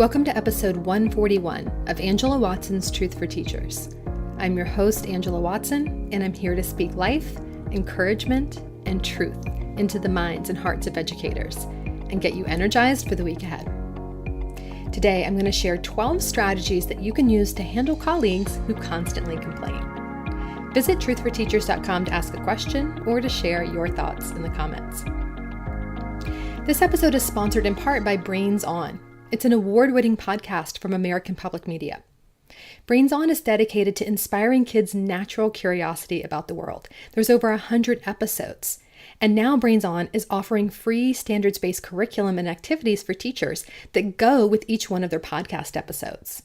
Welcome to episode 141 of Angela Watson's Truth for Teachers. I'm your host, Angela Watson, and I'm here to speak life, encouragement, and truth into the minds and hearts of educators and get you energized for the week ahead. Today, I'm going to share 12 strategies that you can use to handle colleagues who constantly complain. Visit truthforteachers.com to ask a question or to share your thoughts in the comments. This episode is sponsored in part by Brains On. It's an award-winning podcast from American Public Media. Brains On is dedicated to inspiring kids' natural curiosity about the world. There's over 100 episodes. And now Brains On is offering free standards-based curriculum and activities for teachers that go with each one of their podcast episodes.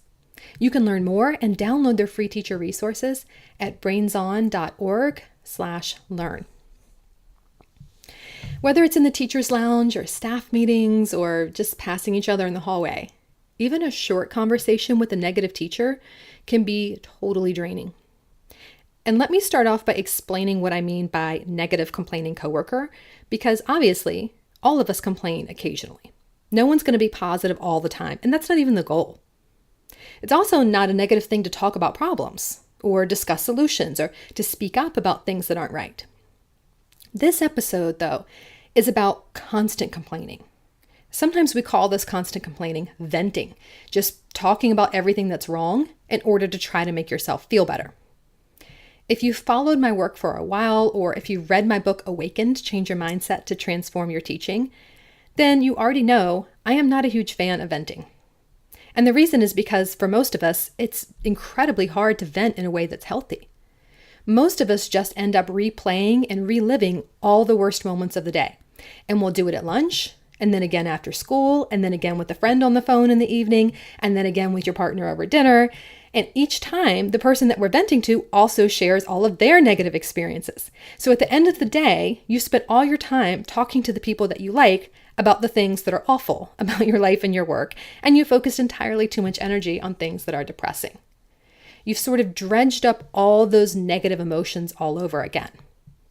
You can learn more and download their free teacher resources at brainson.org/learn. Whether it's in the teacher's lounge or staff meetings or just passing each other in the hallway, even a short conversation with a negative teacher can be totally draining. And let me start off by explaining what I mean by negative complaining coworker, because obviously all of us complain occasionally. No one's going to be positive all the time, and that's not even the goal. It's also not a negative thing to talk about problems or discuss solutions or to speak up about things that aren't right. This episode, though, is about constant complaining. Sometimes we call this constant complaining venting, just talking about everything that's wrong in order to try to make yourself feel better. If you've followed my work for a while, or if you've read my book, Awakened, Change Your Mindset to Transform Your Teaching, then you already know I am not a huge fan of venting. And the reason is because for most of us, it's incredibly hard to vent in a way that's healthy. Most of us just end up replaying and reliving all the worst moments of the day. And we'll do it at lunch, and then again after school, and then again with a friend on the phone in the evening, and then again with your partner over dinner. And each time, the person that we're venting to also shares all of their negative experiences. So at the end of the day, you spent all your time talking to the people that you like about the things that are awful about your life and your work, and you focused entirely too much energy on things that are depressing. You've sort of dredged up all those negative emotions all over again.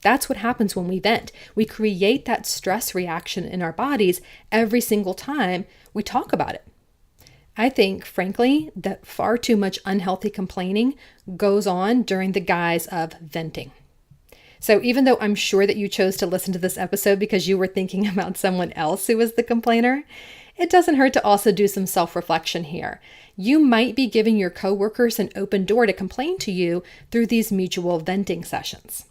That's what happens when we vent. We create that stress reaction in our bodies every single time we talk about it. I think, frankly, that far too much unhealthy complaining goes on during the guise of venting. So even though I'm sure that you chose to listen to this episode because you were thinking about someone else who was the complainer, it doesn't hurt to also do some self-reflection here. You might be giving your coworkers an open door to complain to you through these mutual venting sessions.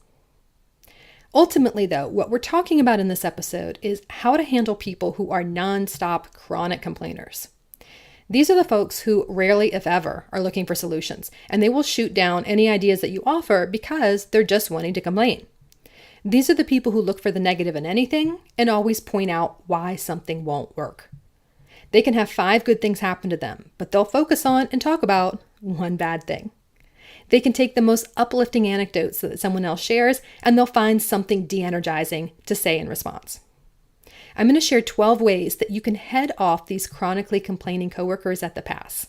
Ultimately, though, what we're talking about in this episode is how to handle people who are nonstop chronic complainers. These are the folks who rarely, if ever, are looking for solutions, and they will shoot down any ideas that you offer because they're just wanting to complain. These are the people who look for the negative in anything and always point out why something won't work. They can have 5 good things happen to them, but they'll focus on and talk about one bad thing. They can take the most uplifting anecdotes that someone else shares, and they'll find something de-energizing to say in response. I'm going to share 12 ways that you can head off these chronically complaining coworkers at the pass.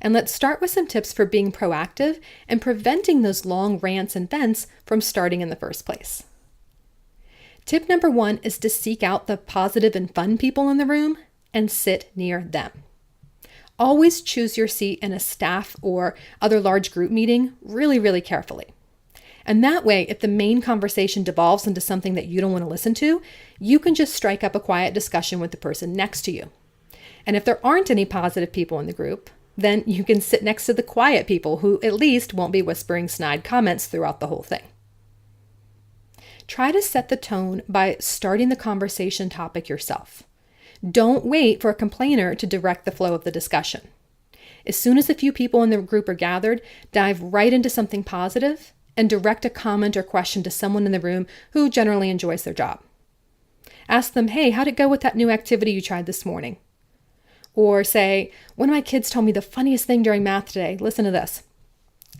And let's start with some tips for being proactive and preventing those long rants and vents from starting in the first place. Tip number 1 is to seek out the positive and fun people in the room and sit near them. Always choose your seat in a staff or other large group meeting really, really carefully. And that way, if the main conversation devolves into something that you don't want to listen to, you can just strike up a quiet discussion with the person next to you. And if there aren't any positive people in the group, then you can sit next to the quiet people who at least won't be whispering snide comments throughout the whole thing. Try to set the tone by starting the conversation topic yourself. Don't wait for a complainer to direct the flow of the discussion. As soon as a few people in the group are gathered, dive right into something positive and direct a comment or question to someone in the room who generally enjoys their job. Ask them, hey, how'd it go with that new activity you tried this morning? Or say, one of my kids told me the funniest thing during math today. Listen to this.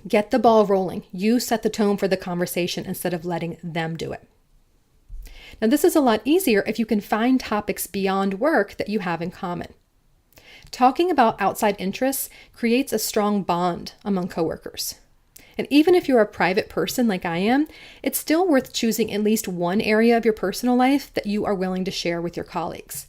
Get the ball rolling. You set the tone for the conversation instead of letting them do it. Now, this is a lot easier if you can find topics beyond work that you have in common. Talking about outside interests creates a strong bond among coworkers. And even if you're a private person like I am, it's still worth choosing at least one area of your personal life that you are willing to share with your colleagues.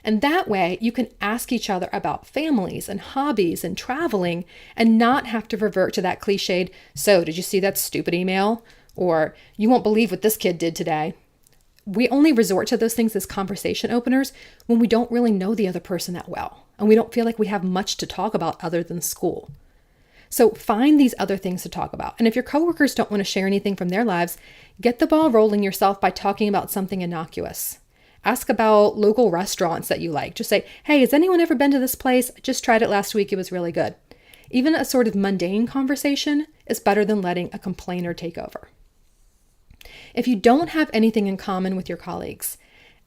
And that way you can ask each other about families and hobbies and traveling and not have to revert to that cliched, "So, did you see that stupid email?" Or, "You won't believe what this kid did today." We only resort to those things as conversation openers when we don't really know the other person that well, and we don't feel like we have much to talk about other than school. So find these other things to talk about. And if your coworkers don't want to share anything from their lives, get the ball rolling yourself by talking about something innocuous. Ask about local restaurants that you like. Just say, "Hey, has anyone ever been to this place? I just tried it last week. It was really good." Even a sort of mundane conversation is better than letting a complainer take over. If you don't have anything in common with your colleagues,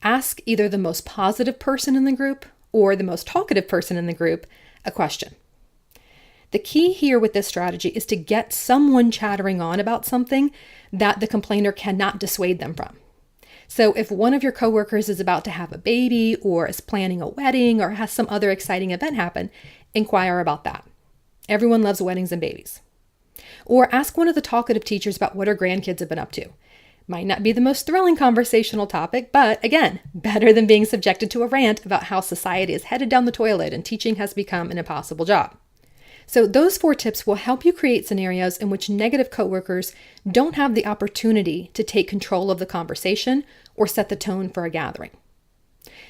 ask either the most positive person in the group or the most talkative person in the group a question. The key here with this strategy is to get someone chattering on about something that the complainer cannot dissuade them from. So if one of your coworkers is about to have a baby or is planning a wedding or has some other exciting event happen, inquire about that. Everyone loves weddings and babies. Or ask one of the talkative teachers about what her grandkids have been up to. Might not be the most thrilling conversational topic, but again, better than being subjected to a rant about how society is headed down the toilet and teaching has become an impossible job. So those 4 tips will help you create scenarios in which negative coworkers don't have the opportunity to take control of the conversation or set the tone for a gathering.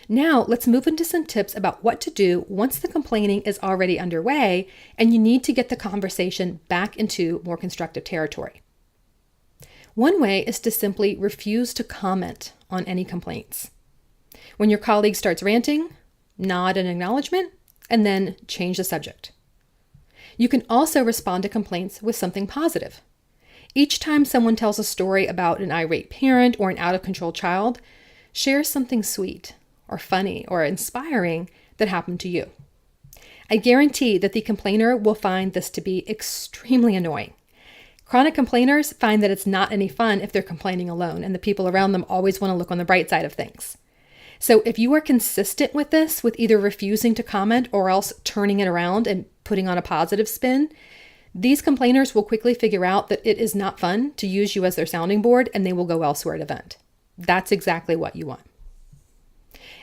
Now, let's move into some tips about what to do once the complaining is already underway and you need to get the conversation back into more constructive territory. One way is to simply refuse to comment on any complaints. When your colleague starts ranting, nod in acknowledgement, and then change the subject. You can also respond to complaints with something positive. Each time someone tells a story about an irate parent or an out-of-control child, share something sweet or funny or inspiring that happened to you. I guarantee that the complainer will find this to be extremely annoying. Chronic complainers find that it's not any fun if they're complaining alone, and the people around them always want to look on the bright side of things. So if you are consistent with this, with either refusing to comment or else turning it around and putting on a positive spin, these complainers will quickly figure out that it is not fun to use you as their sounding board, and they will go elsewhere to vent. That's exactly what you want.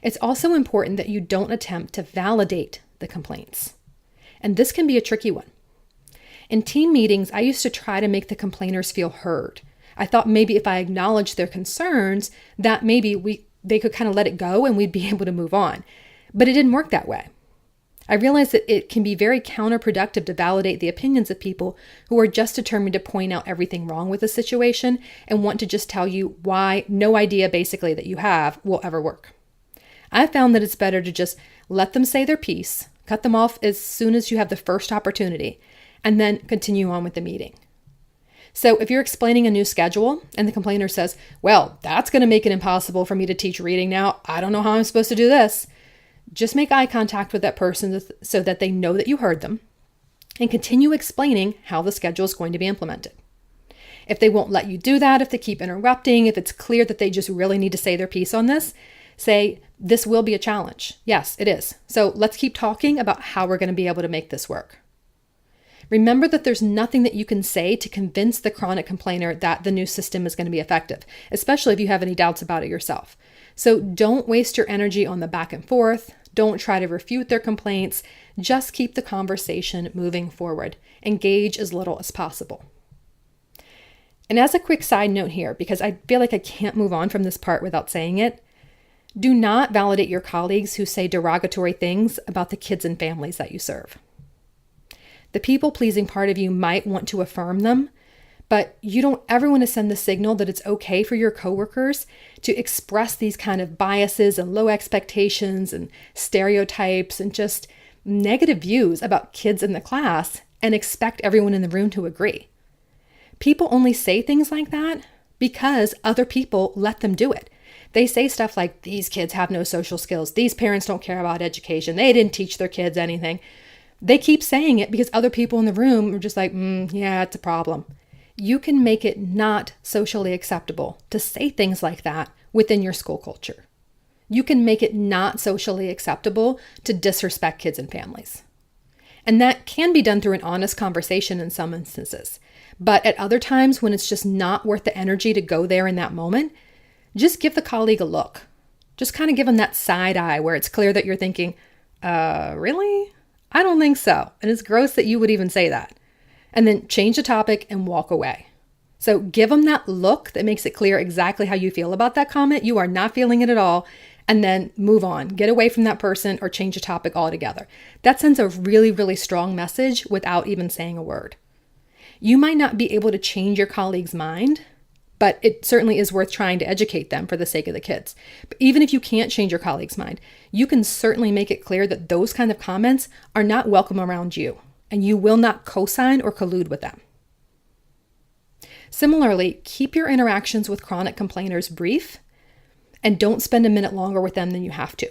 It's also important that you don't attempt to validate the complaints. And this can be a tricky one. In team meetings, I used to try to make the complainers feel heard. I thought maybe if I acknowledged their concerns, that maybe they could kind of let it go and we'd be able to move on. But it didn't work that way. I realized that it can be very counterproductive to validate the opinions of people who are just determined to point out everything wrong with the situation and want to just tell you why no idea basically that you have will ever work. I've found that it's better to just let them say their piece, cut them off as soon as you have the first opportunity, and then continue on with the meeting. So if you're explaining a new schedule and the complainer says, "Well, that's going to make it impossible for me to teach reading now. I don't know how I'm supposed to do this." Just make eye contact with that person so that they know that you heard them and continue explaining how the schedule is going to be implemented. If they won't let you do that, if they keep interrupting, if it's clear that they just really need to say their piece on this, say, "This will be a challenge." Yes, it is. So let's keep talking about how we're going to be able to make this work. Remember that there's nothing that you can say to convince the chronic complainer that the new system is going to be effective, especially if you have any doubts about it yourself. So don't waste your energy on the back and forth. Don't try to refute their complaints. Just keep the conversation moving forward. Engage as little as possible. And as a quick side note here, because I feel like I can't move on from this part without saying it, do not validate your colleagues who say derogatory things about the kids and families that you serve. The people-pleasing part of you might want to affirm them, but you don't ever want to send the signal that it's okay for your coworkers to express these kind of biases and low expectations and stereotypes and just negative views about kids in the class and expect everyone in the room to agree. People only say things like that because other people let them do it. They say stuff like, "These kids have no social skills. These parents don't care about education. They didn't teach their kids anything." They keep saying it because other people in the room are just like, yeah, it's a problem. You can make it not socially acceptable to say things like that within your school culture. You can make it not socially acceptable to disrespect kids and families. And that can be done through an honest conversation in some instances. But at other times when it's just not worth the energy to go there in that moment, just give the colleague a look. Just kind of give them that side eye where it's clear that you're thinking, really? I don't think so. And it's gross that you would even say that. And then change the topic and walk away. So give them that look that makes it clear exactly how you feel about that comment. You are not feeling it at all. And then move on. Get away from that person or change the topic altogether. That sends a really, really strong message without even saying a word. You might not be able to change your colleague's mind, but it certainly is worth trying to educate them for the sake of the kids. But even if you can't change your colleague's mind, you can certainly make it clear that those kind of comments are not welcome around you, and you will not co-sign or collude with them. Similarly, keep your interactions with chronic complainers brief, and don't spend a minute longer with them than you have to.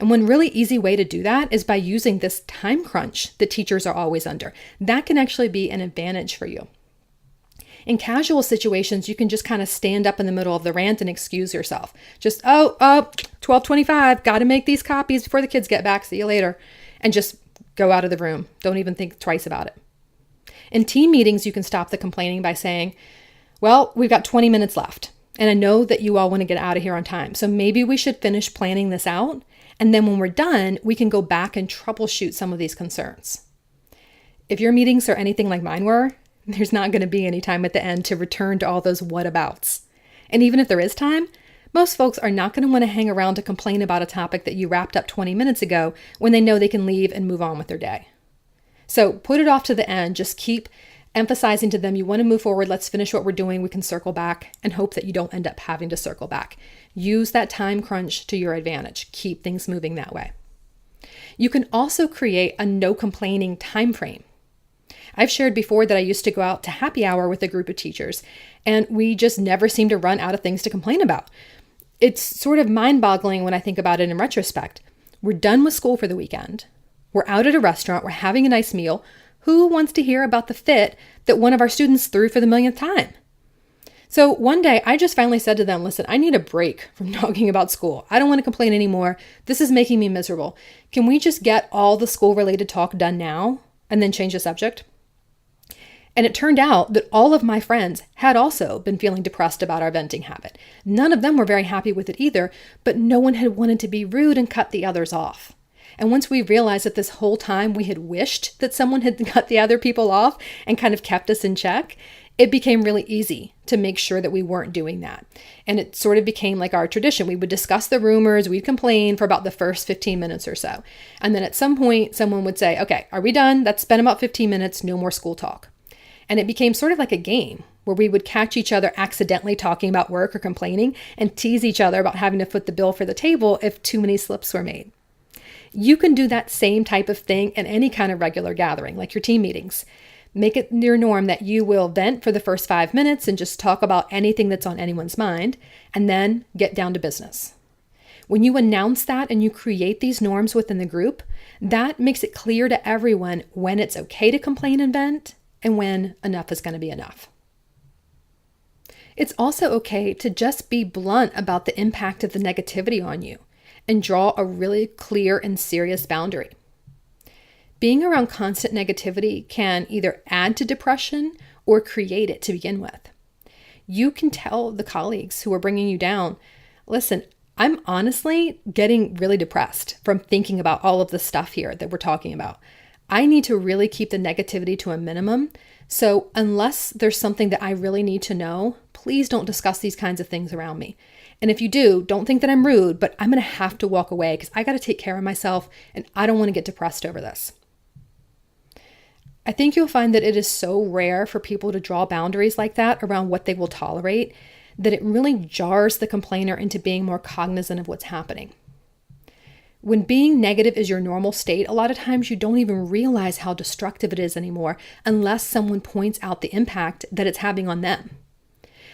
And one really easy way to do that is by using this time crunch that teachers are always under. That can actually be an advantage for you. In casual situations, you can just kind of stand up in the middle of the rant and excuse yourself. Just, 12:25, got to make these copies before the kids get back. See you later. And just go out of the room. Don't even think twice about it. In team meetings, you can stop the complaining by saying, well, we've got 20 minutes left. And I know that you all want to get out of here on time. So maybe we should finish planning this out. And then when we're done, we can go back and troubleshoot some of these concerns. If your meetings are anything like mine were, there's not going to be any time at the end to return to all those whatabouts. And even if there is time, most folks are not going to want to hang around to complain about a topic that you wrapped up 20 minutes ago when they know they can leave and move on with their day. So put it off to the end. Just keep emphasizing to them, you want to move forward. Let's finish what we're doing. We can circle back, and hope that you don't end up having to circle back. Use that time crunch to your advantage. Keep things moving that way. You can also create a no complaining time frame. I've shared before that I used to go out to happy hour with a group of teachers, and we just never seemed to run out of things to complain about. It's sort of mind-boggling when I think about it in retrospect. We're done with school for the weekend. We're out at a restaurant. We're having a nice meal. Who wants to hear about the fit that one of our students threw for the millionth time? So one day I just finally said to them, listen, I need a break from talking about school. I don't want to complain anymore. This is making me miserable. Can we just get all the school-related talk done now and then change the subject? And it turned out that all of my friends had also been feeling depressed about our venting habit. None of them were very happy with it either, but no one had wanted to be rude and cut the others off. And once we realized that this whole time we had wished that someone had cut the other people off and kind of kept us in check, it became really easy to make sure that we weren't doing that. And it sort of became like our tradition. We would discuss the rumors, we'd complain for about the first 15 minutes or so. And then at some point, someone would say, okay, are we done? That's been about 15 minutes, no more school talk. And it became sort of like a game where we would catch each other accidentally talking about work or complaining and tease each other about having to foot the bill for the table if too many slips were made. You can do that same type of thing in any kind of regular gathering, like your team meetings. Make it your norm that you will vent for the first 5 minutes and just talk about anything that's on anyone's mind, and then get down to business. When you announce that and you create these norms within the group, that makes it clear to everyone when it's okay to complain and vent and when enough is going to be enough. It's also okay to just be blunt about the impact of the negativity on you and draw a really clear and serious boundary. Being around constant negativity can either add to depression or create it to begin with. You can tell the colleagues who are bringing you down, listen, I'm honestly getting really depressed from thinking about all of the stuff here that we're talking about. I need to really keep the negativity to a minimum. So unless there's something that I really need to know, please don't discuss these kinds of things around me. And if you do, don't think that I'm rude, but I'm going to have to walk away because I got to take care of myself and I don't want to get depressed over this. I think you'll find that it is so rare for people to draw boundaries like that around what they will tolerate that it really jars the complainer into being more cognizant of what's happening. When being negative is your normal state, a lot of times you don't even realize how destructive it is anymore unless someone points out the impact that it's having on them.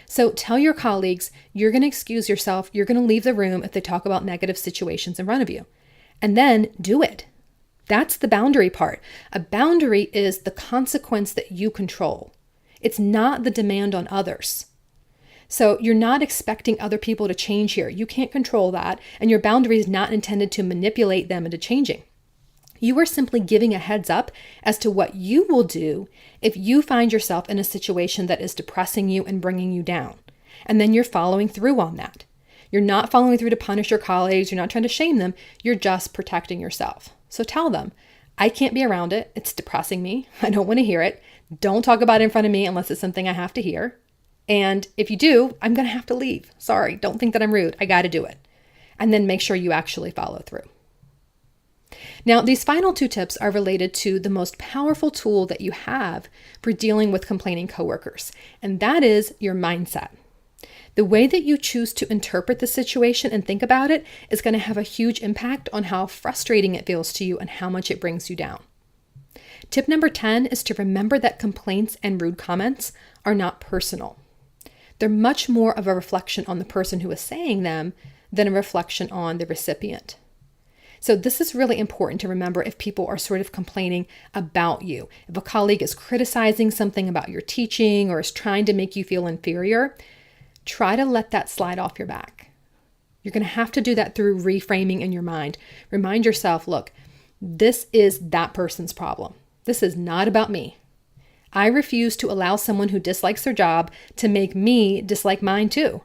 So tell your colleagues you're going to excuse yourself, you're going to leave the room if they talk about negative situations in front of you. And then do it. That's the boundary part. A boundary is the consequence that you control. It's not the demand on others. So you're not expecting other people to change here. You can't control that, and your boundary is not intended to manipulate them into changing. You are simply giving a heads up as to what you will do if you find yourself in a situation that is depressing you and bringing you down. And then you're following through on that. You're not following through to punish your colleagues. You're not trying to shame them. You're just protecting yourself. So tell them, I can't be around it. It's depressing me. I don't want to hear it. Don't talk about it in front of me unless it's something I have to hear. And if you do, I'm going to have to leave. Sorry, don't think that I'm rude. I got to do it. And then make sure you actually follow through. Now, these final 2 tips are related to the most powerful tool that you have for dealing with complaining coworkers, and that is your mindset. The way that you choose to interpret the situation and think about it is going to have a huge impact on how frustrating it feels to you and how much it brings you down. Tip number 10 is to remember that complaints and rude comments are not personal. They're much more of a reflection on the person who is saying them than a reflection on the recipient. So this is really important to remember if people are sort of complaining about you. If a colleague is criticizing something about your teaching or is trying to make you feel inferior, try to let that slide off your back. You're going to have to do that through reframing in your mind. Remind yourself, look, this is that person's problem. This is not about me. I refuse to allow someone who dislikes their job to make me dislike mine too.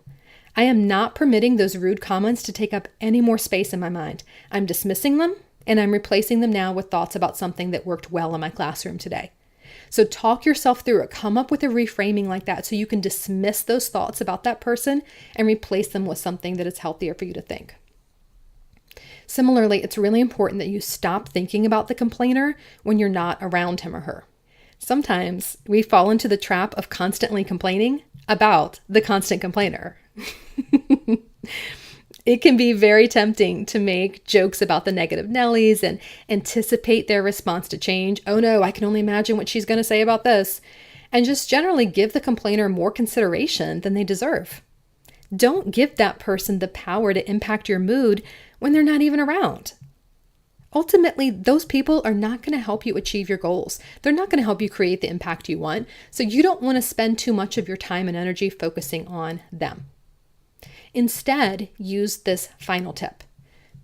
I am not permitting those rude comments to take up any more space in my mind. I'm dismissing them and I'm replacing them now with thoughts about something that worked well in my classroom today. So talk yourself through it. Come up with a reframing like that so you can dismiss those thoughts about that person and replace them with something that is healthier for you to think. Similarly, it's really important that you stop thinking about the complainer when you're not around him or her. Sometimes we fall into the trap of constantly complaining about the constant complainer. It can be very tempting to make jokes about the negative Nellies and anticipate their response to change. Oh no, I can only imagine what she's going to say about this. And just generally give the complainer more consideration than they deserve. Don't give that person the power to impact your mood when they're not even around. Ultimately, those people are not going to help you achieve your goals. They're not going to help you create the impact you want. So you don't want to spend too much of your time and energy focusing on them. Instead, use this final tip.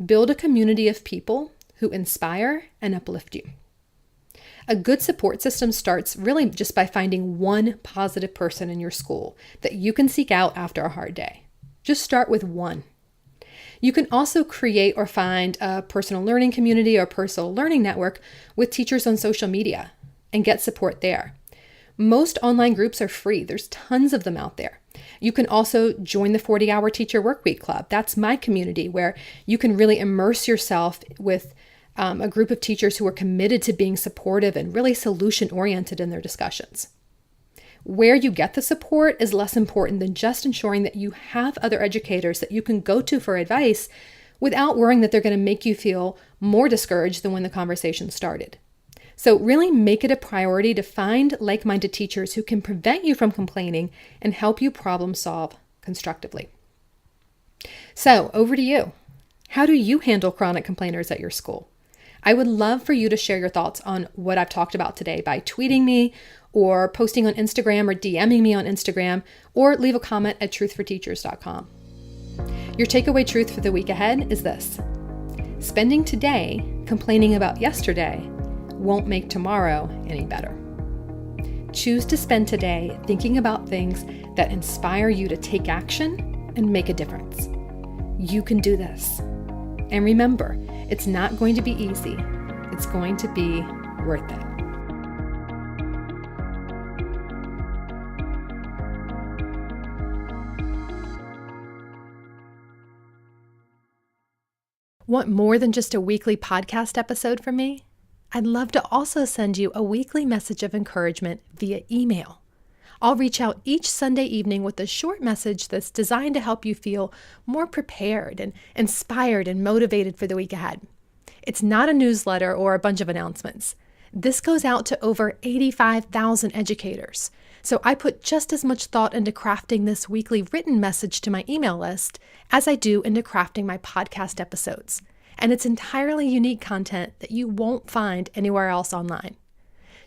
Build a community of people who inspire and uplift you. A good support system starts really just by finding one positive person in your school that you can seek out after a hard day. Just start with one. You can also create or find a personal learning community or personal learning network with teachers on social media and get support there. Most online groups are free. There's tons of them out there. You can also join the 40-hour Teacher Workweek Club. That's my community where you can really immerse yourself with a group of teachers who are committed to being supportive and really solution-oriented in their discussions. Where you get the support is less important than just ensuring that you have other educators that you can go to for advice without worrying that they're going to make you feel more discouraged than when the conversation started. So really make it a priority to find like-minded teachers who can prevent you from complaining and help you problem solve constructively. So over to you. How do you handle chronic complainers at your school? I would love for you to share your thoughts on what I've talked about today by tweeting me or posting on Instagram or DMing me on Instagram, or leave a comment at truthforteachers.com. Your takeaway truth for the week ahead is this: spending today complaining about yesterday won't make tomorrow any better. Choose to spend today thinking about things that inspire you to take action and make a difference. You can do this. And remember, it's not going to be easy. It's going to be worth it. Want more than just a weekly podcast episode from me? I'd love to also send you a weekly message of encouragement via email. I'll reach out each Sunday evening with a short message that's designed to help you feel more prepared and inspired and motivated for the week ahead. It's not a newsletter or a bunch of announcements. This goes out to over 85,000 educators. So I put just as much thought into crafting this weekly written message to my email list as I do into crafting my podcast episodes. And it's entirely unique content that you won't find anywhere else online.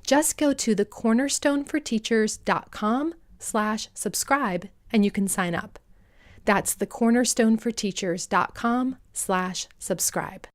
Just go to thecornerstoneforteachers.com/subscribe and you can sign up. That's thecornerstoneforteachers.com/subscribe.